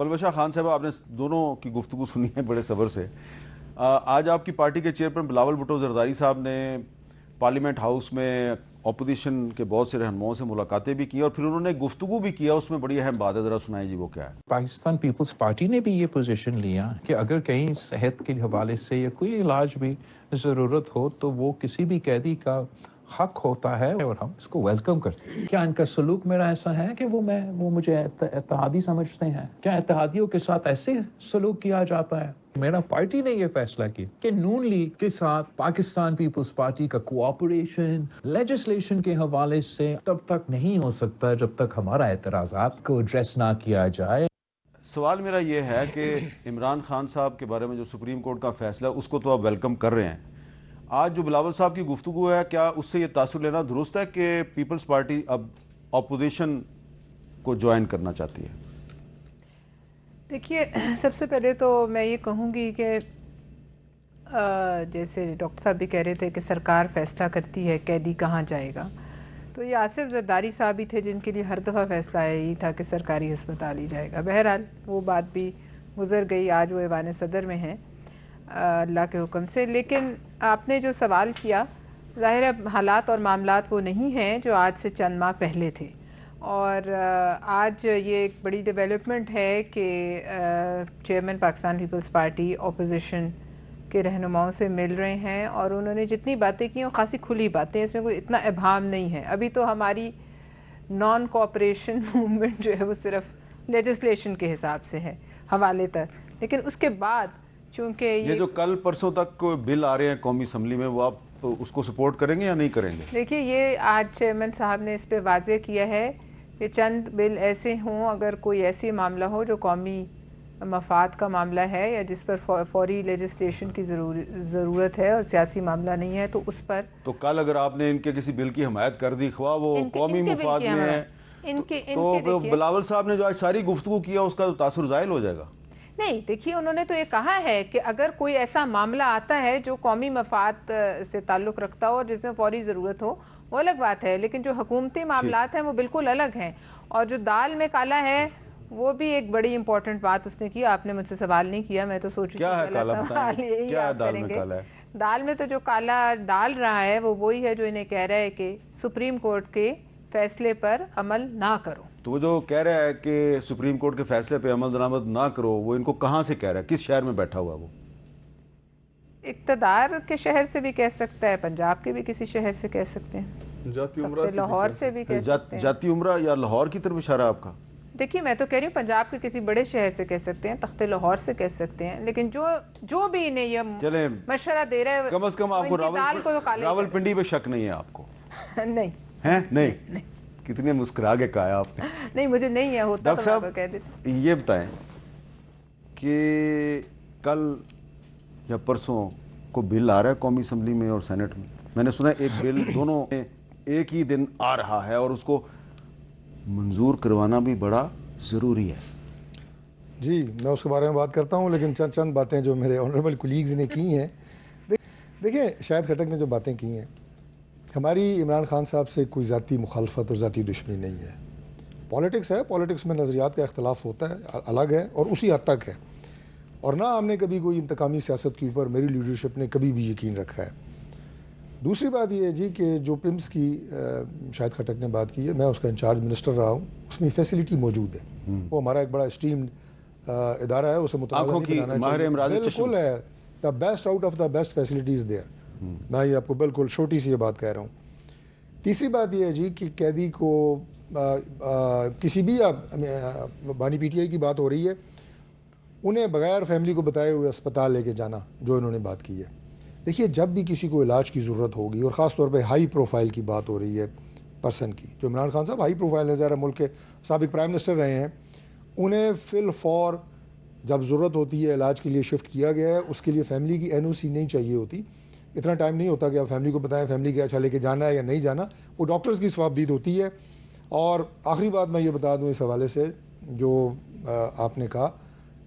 پلوشہ خان صاحب، آپ نے دونوں کی گفتگو سنی ہے بڑے صبر سے. آج آپ کی پارٹی کے چیئرمین بلاول بھٹو زرداری صاحب نے پارلیمنٹ ہاؤس میں اپوزیشن کے بہت سے رہنماؤں سے ملاقاتیں بھی کی اور پھر انہوں نے گفتگو بھی کیا. اس میں بڑی اہم بات ہے، ذرا سنائیں جی وہ کیا ہے. پاکستان پیپلز پارٹی نے بھی یہ پوزیشن لیا کہ اگر کہیں صحت کے حوالے سے یا کوئی علاج بھی ضرورت ہو تو وہ کسی بھی قیدی کا حق ہوتا ہے اور ہم اس کو ویلکم کرتے ہیں. کیا ان کا سلوک میرا ایسا ہے کہ وہ مجھے اتحادی سمجھتے ہیں؟ کیا اتحادیوں کے ساتھ ایسے سلوک کیا جاتا ہے؟ میرا پارٹی نے یہ فیصلہ کیا کہ نون لیگ کے ساتھ پاکستان پیپلز پارٹی کا کوآپریشن لیجسلیشن کے حوالے سے تب تک نہیں ہو سکتا جب تک ہمارا اعتراضات کو ایڈریس نہ کیا جائے. سوال میرا یہ ہے کہ عمران خان صاحب کے بارے میں جو سپریم کورٹ کا فیصلہ ہے اس کو تو آپ ویلکم کر رہے ہیں. آج جو بلاول صاحب کی گفتگو ہے، کیا اس سے یہ تاثر لینا درست ہے کہ پیپلز پارٹی اب اپوزیشن کو جوائن کرنا چاہتی ہے؟ دیکھیے، سب سے پہلے تو میں یہ کہوں گی کہ جیسے ڈاکٹر صاحب بھی کہہ رہے تھے کہ سرکار فیصلہ کرتی ہے قیدی کہاں جائے گا، تو یہ آصف زرداری صاحب ہی تھے جن کے لیے ہر دفعہ فیصلہ یہی تھا کہ سرکاری ہسپتال ہی جائے گا. بہرحال وہ بات بھی گزر گئی، آج وہ ایوان صدر میں ہیں اللہ کے حکم سے. لیکن آپ نے جو سوال کیا، ظاہر ہے حالات اور معاملات وہ نہیں ہیں جو آج سے چند ماہ پہلے تھے، اور آج یہ ایک بڑی ڈیولپمنٹ ہے کہ چیئرمین پاکستان پیپلز پارٹی اپوزیشن کے رہنماؤں سے مل رہے ہیں اور انہوں نے جتنی باتیں کی ہیں خاصی کھلی باتیں، اس میں کوئی اتنا ابہام نہیں ہے. ابھی تو ہماری نان کوآپریشن موومنٹ جو ہے وہ صرف لیجسلیشن کے حساب سے ہے حوالے تک، لیکن اس کے بعد چونکہ یہ جو کل پرسوں تک بل آ رہے ہیں قومی اسمبلی میں، وہ آپ اس کو سپورٹ کریں گے یا نہیں کریں گے؟ دیکھیے، یہ آج چیئرمین صاحب نے اس پہ واضح کیا ہے کہ چند بل ایسے ہوں، اگر کوئی ایسی معاملہ ہو جو قومی مفاد کا معاملہ ہے یا جس پر فوری لیجسلیشن کی ضرورت ہے اور سیاسی معاملہ نہیں ہے، تو اس پر تو کل اگر آپ نے ان کے کسی بل کی حمایت کر دی، خواہ وہ قومی مفاد میں ہے، تو بلاول صاحب نے جو آج ساری گفتگو کیا اس کا تاثر زائل ہو جائے گا. نہیں، دیکھیے انہوں نے تو یہ کہا ہے کہ اگر کوئی ایسا معاملہ آتا ہے جو قومی مفاد سے تعلق رکھتا ہو اور جس میں فوری ضرورت ہو، وہ الگ بات ہے، لیکن جو حکومتی معاملات ہیں وہ بالکل الگ ہیں. اور جو دال میں کالا ہے وہ بھی ایک بڑی امپورٹنٹ بات اس نے کی. آپ نے مجھ سے سوال نہیں کیا، میں تو سوچ رہی ہوں سوال یہی آپ کریں گے. دال میں تو جو کالا ڈال رہا ہے وہ وہی ہے جو انہیں کہہ رہا ہے کہ سپریم کورٹ کے فیصلے پر عمل نہ کرو. تو وہ جو کہہ رہا ہے کہ سپریم کورٹ کے فیصلے پہ عمل درآمد نہ کرو، وہ ان کو کہاں سے کہہ رہا ہے؟ کس شہر میں بیٹھا ہوا ہے وہ؟ اقتدار کے شہر سے بھی کہہ سکتا ہے، پنجاب کے بھی کسی شہر سے کہہ سکتے ہیں، لاہور سے بھی کہہ سکتے ہیں. جاتی عمرہ یا لاہور کی طرف اشارہ آپ کا؟ دیکھیے، میں تو کہہ رہی ہوں پنجاب کے کسی بڑے شہر سے کہہ سکتے ہیں، تخت لاہور سے کہہ سکتے ہیں، لیکن جو بھی انہیں یہ مشورہ دے رہا ہے، کم از کم آپ کو راول پنڈی پہ شک نہیں ہے آپ کو؟ نہیں ہے، نہیں. کتنے مسکرا کے کہا آپ نے. نہیں، مجھے نہیں ہے، ہوتا ڈاکٹر صاحب کہہ دیتے. یہ بتائیں کہ کل یا پرسوں کو بل آ رہا ہے قومی اسمبلی میں اور سینٹ میں، میں نے سنا ایک بل دونوں ایک ہی دن آ رہا ہے اور اس کو منظور کروانا بھی بڑا ضروری ہے. جی، میں اس کے بارے میں بات کرتا ہوں، لیکن چند باتیں جو میرے آنریبل کولیگز نے کی ہیں. دیکھیں، شاہد خٹک نے جو باتیں کی ہیں، ہماری عمران خان صاحب سے کوئی ذاتی مخالفت اور ذاتی دشمنی نہیں ہے. پالیٹکس ہے، پالیٹکس میں نظریات کا اختلاف ہوتا ہے، الگ ہے اور اسی حد تک ہے، اور نہ ہم نے کبھی کوئی انتقامی سیاست کے اوپر میری لیڈرشپ نے کبھی بھی یقین رکھا ہے. دوسری بات یہ ہے جی کہ جو پمس کی شاہد خٹک نے بات کی ہے، میں اس کا انچارج منسٹر رہا ہوں، اس میں فیسلٹی موجود ہے. وہ ہمارا ایک بڑا اسٹیمڈ ادارہ ہے، اسے متوازن بالکل ہے. The best out of the best facilities there. میں یہ آپ کو بالکل چھوٹی سی یہ بات کہہ رہا ہوں. تیسری بات یہ ہے جی کہ قیدی کو کسی بھی بانی پی ٹی آئی کی بات ہو رہی ہے، انہیں بغیر فیملی کو بتائے ہوئے اسپتال لے کے جانا، جو انہوں نے بات کی ہے. دیکھیے، جب بھی کسی کو علاج کی ضرورت ہوگی، اور خاص طور پہ ہائی پروفائل کی بات ہو رہی ہے پرسن کی، جو عمران خان صاحب ہائی پروفائل ہے، ظاہر ملک کے سابق پرائم منسٹر رہے ہیں، انہیں فی الفور جب ضرورت ہوتی ہے علاج کے لیے شفٹ کیا گیا ہے. اس کے لیے فیملی کی این او سی نہیں چاہیے ہوتی. اتنا ٹائم نہیں ہوتا کہ آپ فیملی کو بتائیں فیملی کے اچھا لے کے جانا ہے یا نہیں جانا، وہ ڈاکٹرز کی ثوابدید ہوتی ہے. اور آخری بات میں یہ بتا دوں اس حوالے سے، جو آپ نے کہا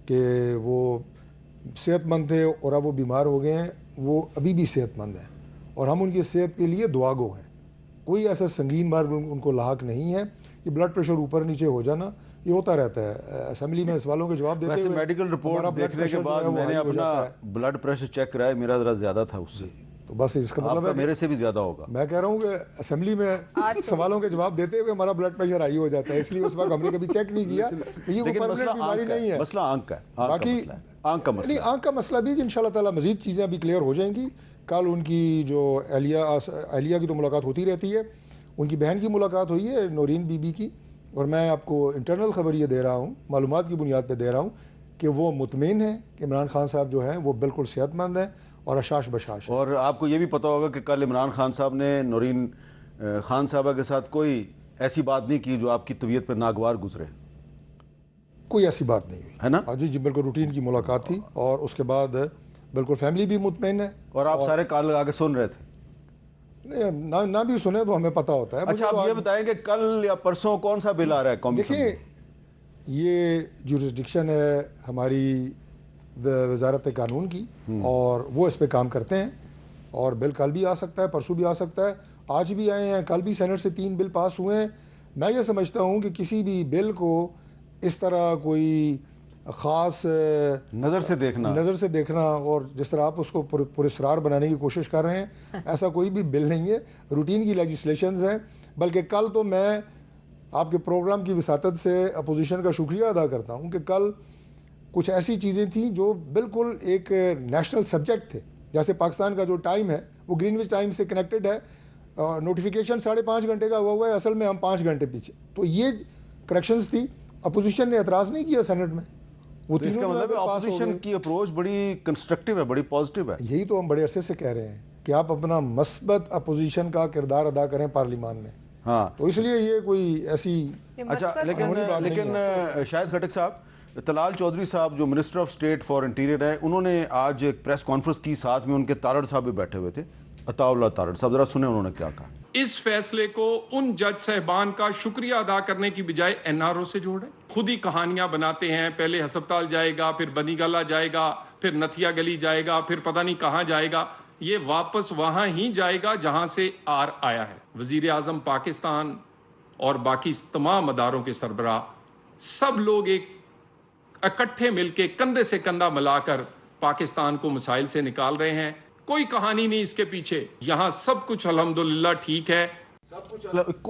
کہ وہ صحت مند تھے اور اب وہ بیمار ہو گئے ہیں، وہ ابھی بھی صحت مند ہیں اور ہم ان کی صحت کے لیے دعا گو ہیں. کوئی ایسا سنگین مرض ان کو لاحق نہیں ہے. یہ بلڈ پریشر اوپر نیچے ہو جانا یہ ہوتا رہتا ہے اسمبلی میں سوالوں کے جواب دیتے ویسے ہوئے میڈیکل ہمارا رپورٹ blood دیکھنے کے pressure جو بعد ہے وہ میں نے high ہو اپنا جاتا ہے۔ بلڈ پریشر چیک کرایا، میرا ذرا زیادہ تھا اس سے، تو بس اس کا آپ مطلب کا ہے میرے سے بھی زیادہ ہوگا۔ میں کہہ رہا ہوں کہ اسمبلی میں سوالوں کے جواب دیتے ہوئے ہمارا بلڈ پریشر ہائی ہو جاتا ہے، اس لیے اس وقت ہم نے کبھی چیک نہیں کیا کہ یہ کوئی لیکن پرماننٹ بیماری نہیں ہے۔ مسئلہ آنکھ کا ہے، باقی آنکھ کا مسئلہ نہیں، آنکھ کا مسئلہ بھی ان شاء اللہ تعالیٰ مزید چیزیں ابھی کلیئر ہو جائیں گی۔ کل ان کی جو اہلیہ کی تو ملاقات ہوتی رہتی ہے، ان کی بہن کی ملاقات ہوئی ہے نورین بی بی کی، اور میں آپ کو انٹرنل خبر یہ دے رہا ہوں، معلومات کی بنیاد پہ دے رہا ہوں کہ وہ مطمئن ہیں کہ عمران خان صاحب جو ہیں وہ بالکل صحت مند ہیں اور اشاش بشاش ہیں۔ اور آپ کو یہ بھی پتہ ہوگا کہ کل عمران خان صاحب نے نورین خان صاحبہ کے ساتھ کوئی ایسی بات نہیں کی جو آپ کی طبیعت پہ ناگوار گزرے، کوئی ایسی بات نہیں ہوئی ہے نا؟ جی جی، بالکل روٹین کی ملاقات تھی، اور اس کے بعد بالکل فیملی بھی مطمئن ہے۔ اور آپ سارے کان لگا کے سن رہے تھے؟ نہ بھی سنے تو ہمیں پتہ ہوتا ہے۔ اچھا، آپ یہ بتائیں کہ کل یا پرسوں کون سا بل آ رہا ہے قومی دیکھیں، یہ جورسڈکشن ہے ہماری وزارت قانون کی، اور وہ اس پہ کام کرتے ہیں، اور بل کل بھی آ سکتا ہے، پرسوں بھی آ سکتا ہے، آج بھی آئے ہیں، کل بھی سینٹ سے 3 بل پاس ہوئے ہیں۔ میں یہ سمجھتا ہوں کہ کسی بھی بل کو اس طرح کوئی خاص نظر سے دیکھنا اور جس طرح آپ اس کو پراسرار بنانے کی کوشش کر رہے ہیں، ایسا کوئی بھی بل نہیں ہے، روٹین کی لیجسلیشنز ہیں۔ بلکہ کل تو میں آپ کے پروگرام کی وساطت سے اپوزیشن کا شکریہ ادا کرتا ہوں کہ کل کچھ ایسی چیزیں تھیں جو بالکل ایک نیشنل سبجیکٹ تھے، جیسے پاکستان کا جو ٹائم ہے وہ گرینوچ ٹائم سے کنیکٹڈ ہے، نوٹیفیکیشن 5.5 گھنٹے کا ہوا ہے، اصل میں ہم 5 گھنٹے پیچھے، تو یہ کریکشنز تھی۔ اپوزیشن نے اعتراض نہیں کیا سینٹ میں، وہ اس کا مطلب اپوزیشن کی اپروچ بڑی کنسٹرکٹیو ہے، بڑی پازیٹیو ہے۔ یہی تو ہم بڑے عرصے سے کہہ رہے ہیں کہ آپ اپنا مثبت اپوزیشن کا کردار ادا کریں پارلیمان میں، ہاں، تو اس لیے یہ کوئی ایسی اچھا، لیکن شاہد خٹک صاحب، طلال چودھری صاحب جو minister of state for interior ہیں، انہوں نے آج ایک پریس کانفرنس کی، ساتھ میں ان کے تارڑ صاحب بھی بیٹھے ہوئے تھے، عطا اللہ تارڑ صاحب، ذرا سنیں انہوں نے کیا کہا۔ اس فیصلے کو ان جج صاحبان کا شکریہ ادا کرنے کی بجائے این آر او سے جوڑیں۔ خود ہی کہانیاں بناتے ہیں، پہلے ہسپتال جائے گا، پھر بنی گلا جائے گا، پھر نتھیا گلی جائے گا، پھر پتہ نہیں کہاں جائے گا، یہ واپس وہاں ہی جائے گا جہاں سے آیا ہے۔ وزیر اعظم پاکستان اور باقی تمام اداروں کے سربراہ سب لوگ ایک اکٹھے مل کے کندھے سے کندھا ملا کر پاکستان کو مسائل سے نکال رہے ہیں۔ کوئی کہانی نہیں اس کے پیچھے، یہاں سب کچھ الحمدللہ ٹھیک ہے۔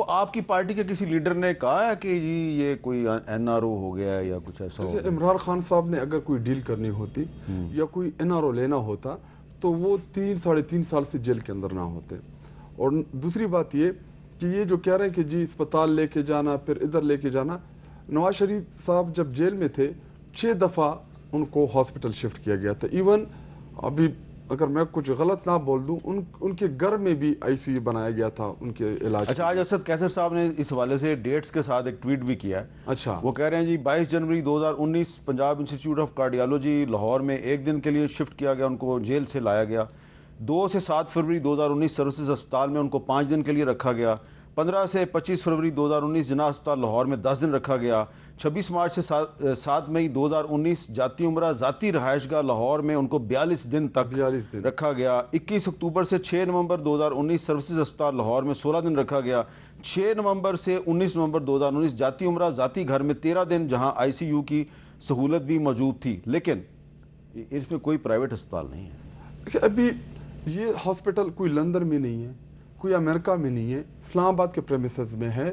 آپ کی پارٹی کے کسی لیڈر نے کہا ہے کہ جی یہ کوئی این آر او ہو گیا ہے یا کچھ ایسا ہو گیا؟ عمران خان صاحب نے اگر کوئی ڈیل کرنی ہوتی یا کوئی این آر او لینا ہوتا تو وہ 3-3.5 سال سے جیل کے اندر نہ ہوتے۔ اور دوسری بات یہ کہ یہ جو کہہ رہے ہیں کہ جی اسپتال لے کے جانا، پھر ادھر لے کے جانا، نواز شریف صاحب جب جیل میں تھے 6 دفعہ ان کو ہاسپٹل شفٹ کیا گیا تھا۔ ایون ابھی اگر میں کچھ غلط نہ بول دوں، ان کے گھر میں بھی آئی سی یو بنایا گیا تھا ان کے علاج۔ اچھا، آج اسد کیسر صاحب نے اس حوالے سے ڈیٹس کے ساتھ ایک ٹویٹ بھی کیا ہے۔ اچھا، وہ کہہ رہے ہیں جی 22 جنوری 2019 Punjab institute of cardiology Lahore میں 1 دن کے لیے شفٹ کیا گیا، ان کو جیل سے لایا گیا۔ 2 سے 7 فروری 2019 سروسز اسپتال میں ان کو 5 دن کے لیے رکھا گیا۔ 15 سے 25 فروری 2019 جناح اسپتال لاہور میں 10 دن رکھا گیا۔ 26 مارچ سے 7 مئی 2019 جاتی عمرہ ذاتی رہائش گاہ لاہور میں ان کو 42 دن تک رکھا گیا۔ 21 اکتوبر سے 6 نومبر 2019 سروسز اسپتال لاہور میں 16 دن رکھا گیا۔ 6 نومبر سے 19 نومبر 2019 جاتی عمرہ ذاتی گھر میں 13 دن، جہاں آئی سی یو کی سہولت بھی موجود تھی، لیکن اس میں کوئی پرائیویٹ اسپتال نہیں ہے۔ ابھی یہ ہاسپٹل کوئی لندن میں نہیں ہے، کوئی امریکہ میں نہیں ہے، اسلام آباد کے پریمیسز میں ہے۔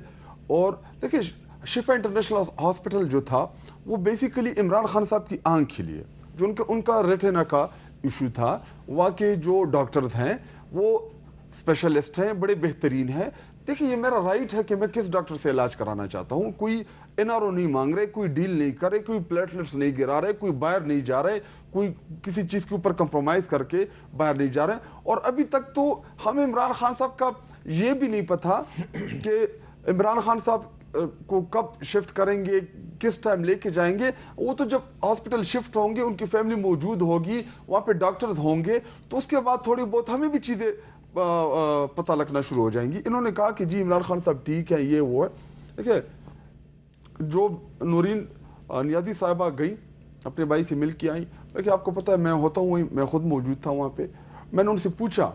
اور دیکھیں شفا انٹرنیشنل ہاسپٹل جو تھا وہ بیسیکلی عمران خان صاحب کی آنکھ کے لیے، جو ان کا ریٹینا کا ایشو تھا، وہاں کے جو ڈاکٹرز ہیں وہ اسپیشلسٹ ہیں، بڑے بہترین ہیں۔ دیکھیں یہ میرا رائٹ ہے کہ میں کس ڈاکٹر سے علاج کرانا چاہتا ہوں، کوئی این آر او نہیں مانگ رہے، کوئی ڈیل نہیں کر رہے، کوئی پلیٹلیٹس نہیں گرا رہے، کوئی باہر نہیں جا رہے، کوئی کسی چیز کے اوپر کمپرومائز کر کے باہر نہیں جا رہے۔ اور ابھی تک تو ہمیں عمران خان صاحب کا یہ بھی نہیں پتا کہ عمران خان صاحب کو کب شفٹ کریں گے، کس ٹائم لے کے جائیں گے۔ وہ تو جب ہاسپٹل شفٹ ہوں گے، ان کی فیملی موجود ہوگی، وہاں پہ ڈاکٹرز ہوں گے، تو اس کے بعد تھوڑی بہت ہمیں بھی چیزیں پتہ لگنا شروع ہو جائیں گی۔ انہوں نے کہا کہ جی عمران خان صاحب ٹھیک ہے، یہ وہ ہے۔ دیکھیں جو نورین نیازی صاحبہ گئی اپنے بھائی سے مل کے آئیں، دیکھیں آپ کو پتہ ہے میں ہوتا ہوں، میں خود موجود تھا وہاں پہ، میں نے ان سے پوچھا،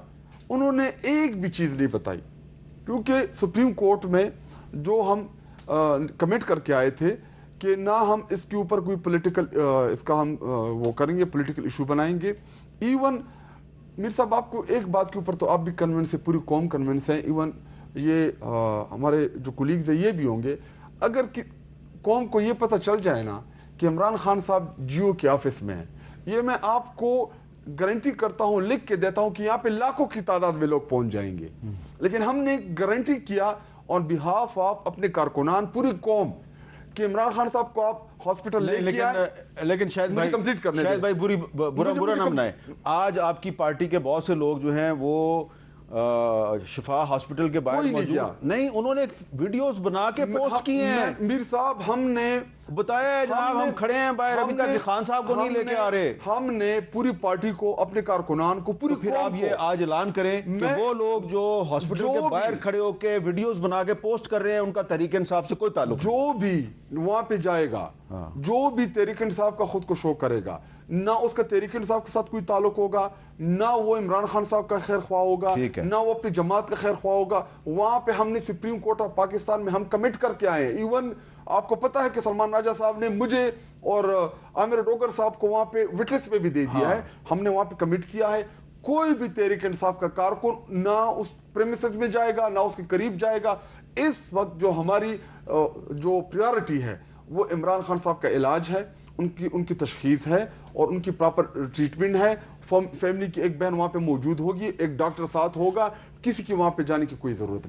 انہوں نے ایک بھی چیز نہیں بتائی، کیونکہ سپریم کورٹ میں جو ہم کمٹ کر کے آئے تھے کہ نہ ہم اس کے اوپر کوئی پولیٹیکل اس کا ہم وہ کریں گے، پولیٹیکل ایشو بنائیں گے. ایون میر صاحب آپ کو ایک بات کے اوپر تو آپ بھی کنونس ہے، پوری قوم کنونس ہے، ایون یہ ہمارے جو کولیگز ہیں یہ بھی ہوں گے. اگر قوم کو یہ پتہ چل جائے نا کہ عمران خان صاحب جیو کے آفس میں ہیں، یہ میں آپ کو گارنٹی کرتا ہوں، لکھ کے دیتا ہوں کہ یہاں پہ لاکھوں کی تعداد میں لوگ پہنچ جائیں گے. لیکن ہم نے گارنٹی کیا آن بہاف آف اپنے کارکنان، پوری قوم، کہ عمران خان صاحب کو آپ ہاسپٹل لے کے آئے. لیکن شاید مجھے کمپلیٹ کرنے شاید بھائی برا نہ منائے، آج آپ کی پارٹی کے بہت سے لوگ جو ہیں وہ شفا ہاسپٹل کے باہر موجود نہیں، انہوں نے ویڈیوز بنا کے پوسٹ کیے ہیں. میر صاحب ہم نے بتایا ہے جناب ہم کھڑے ہیں باہر، ابھی تک خان صاحب کو نہیں لے کے آ رہے. ہم نے پوری پارٹی کو، اپنے کارکنان کو، پوری پھر آپ یہ آج اعلان کریں کہ وہ لوگ جو ہاسپٹل کے باہر کھڑے ہو کے ویڈیوز بنا کے پوسٹ کر رہے ہیں ان کا تحریک انصاف سے کوئی تعلق نہیں. جو بھی وہاں پہ جائے گا، جو بھی تحریک انصاف کا خود کو شو کرے گا، نہ اس کا تحریک انصاف کے ساتھ کوئی تعلق ہوگا، نہ وہ عمران خان صاحب کا خیر خواہ ہوگا، نہ وہ اپنی جماعت کا خیر خواہ ہوگا. وہاں پہ ہم نے سپریم کورٹ آف پاکستان میں ہم کمٹ کر کے آئے ہیں. ایون آپ کو پتا ہے کہ سلمان راجہ صاحب نے مجھے اور عامر ڈوگر صاحب کو وہاں پہ وٹنس پہ بھی دے دیا ہے. ہم نے وہاں پہ کمٹ کیا ہے کوئی بھی تحریک انصاف کا کارکن نہ اس پریمیسز میں جائے گا، نہ اس کے قریب جائے گا. اس وقت جو ہماری جو پریورٹی ہے وہ عمران خان صاحب کا علاج ہے، ان کی تشخیص ہے اور ان کی پراپر ٹریٹمنٹ ہے. فیملی کی ایک بہن وہاں پہ موجود ہوگی، ایک ڈاکٹر ساتھ ہوگا، کسی کی وہاں پہ جانے کی کوئی ضرورت نہیں.